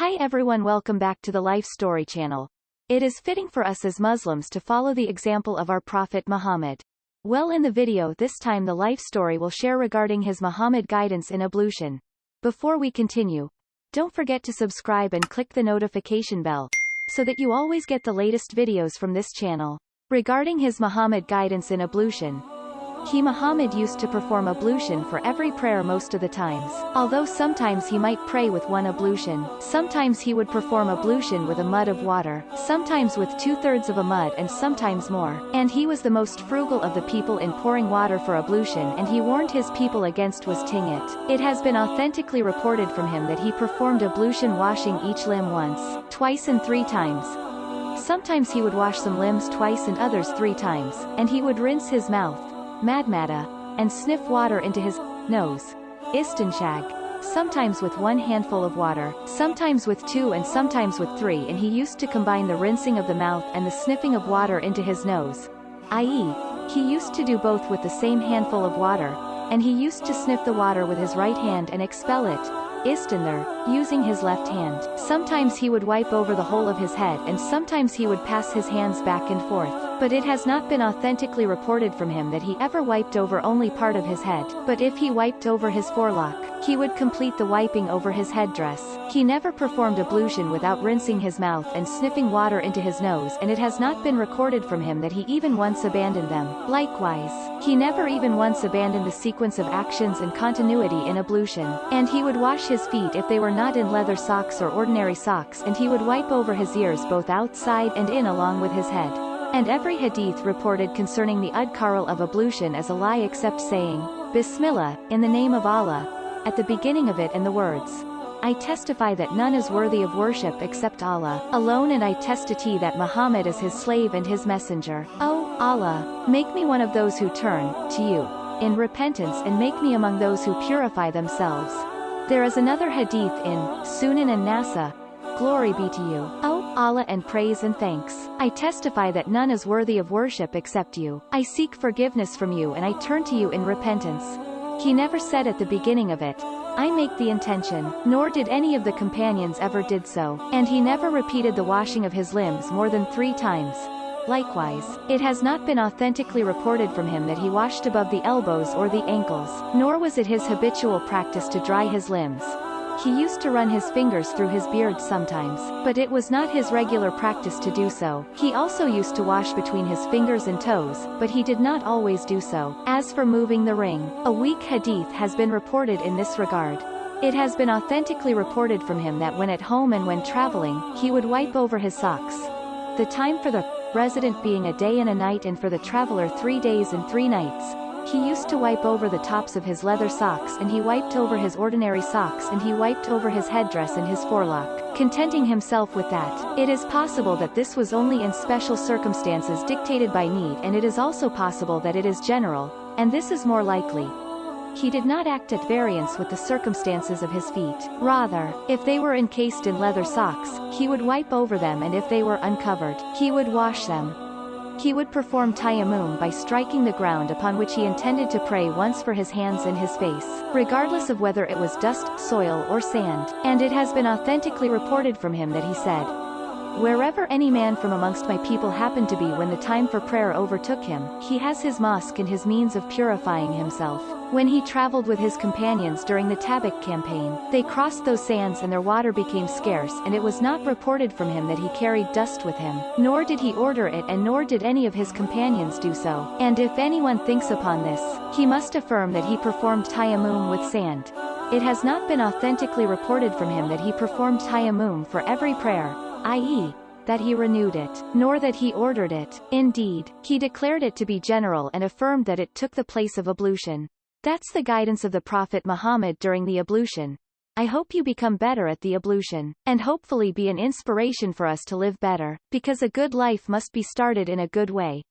Hi everyone, welcome back to the Life Story channel. It is fitting for us as Muslims to follow the example of our Prophet Muhammad. Well, in the video this time the life story will share regarding his Muhammad guidance in ablution. Before we continue, don't forget to subscribe and click the notification bell, so that you always get the latest videos from this channel. Regarding his Muhammad guidance in ablution, Muhammad used to perform ablution for every prayer most of the times. Although sometimes he might pray with one ablution, sometimes he would perform ablution with a mud of water, sometimes with 2/3 of a mud and sometimes more. And he was the most frugal of the people in pouring water for ablution, and he warned his people against was ting it. It has been authentically reported from him that he performed ablution washing each limb once, twice and 3 times. Sometimes he would wash some limbs twice and others 3 times, and he would rinse his mouth, Madmadah, and sniff water into his nose, Istinshag, sometimes with 1 handful of water, sometimes with 2 and sometimes with 3, and he used to combine the rinsing of the mouth and the sniffing of water into his nose, i.e., he used to do both with the same handful of water, and he used to sniff the water with his right hand and expel it, Istinthar, using his left hand. Sometimes he would wipe over the whole of his head and sometimes he would pass his hands back and forth, but it has not been authentically reported from him that he ever wiped over only part of his head. But if he wiped over his forelock, he would complete the wiping over his headdress. He never performed ablution without rinsing his mouth and sniffing water into his nose, and it has not been recorded from him that he even once abandoned them. Likewise, he never even once abandoned the sequence of actions and continuity in ablution. And he would wash his feet if they were not in leather socks or ordinary socks, and he would wipe over his ears both outside and in along with his head. And every hadith reported concerning the adkaral of ablution as a lie except saying, Bismillah, in the name of Allah, at the beginning of it, and the words, I testify that none is worthy of worship except Allah alone, and I testify that Muhammad is his slave and his messenger. O Allah, make me one of those who turn to you in repentance, and make me among those who purify themselves. There is another hadith in Sunan and Nasa, Glory be to you, O Allah, and praise and thanks. I testify that none is worthy of worship except you. I seek forgiveness from you and I turn to you in repentance. He never said at the beginning of it, I make the intention, nor did any of the companions ever did so, and he never repeated the washing of his limbs more than 3 times. Likewise, it has not been authentically reported from him that he washed above the elbows or the ankles, nor was it his habitual practice to dry his limbs. He used to run his fingers through his beard sometimes, but it was not his regular practice to do so. He also used to wash between his fingers and toes, but he did not always do so. As for moving the ring, a weak hadith has been reported in this regard. It has been authentically reported from him that when at home and when traveling, he would wipe over his socks. The time for the resident being a day and a night, and for the traveler 3 days and 3 nights. He used to wipe over the tops of his leather socks, and he wiped over his ordinary socks, and he wiped over his headdress and his forelock, contenting himself with that. It is possible that this was only in special circumstances dictated by need, and it is also possible that it is general, and this is more likely. He did not act at variance with the circumstances of his feet. Rather, if they were encased in leather socks, he would wipe over them, and if they were uncovered, he would wash them. He would perform tayammum by striking the ground upon which he intended to pray once for his hands and his face, regardless of whether it was dust, soil or sand. And it has been authentically reported from him that he said, Wherever any man from amongst my people happened to be when the time for prayer overtook him, he has his mosque and his means of purifying himself. When he traveled with his companions during the Tabuk campaign, they crossed those sands and their water became scarce, and it was not reported from him that he carried dust with him, nor did he order it, and nor did any of his companions do so. And if anyone thinks upon this, he must affirm that he performed tayammum with sand. It has not been authentically reported from him that he performed tayammum for every prayer, i.e., that he renewed it, nor that he ordered it. Indeed, he declared it to be general and affirmed that it took the place of ablution. That's the guidance of the Prophet Muhammad during the ablution. I hope you become better at the ablution, and hopefully be an inspiration for us to live better, because a good life must be started in a good way.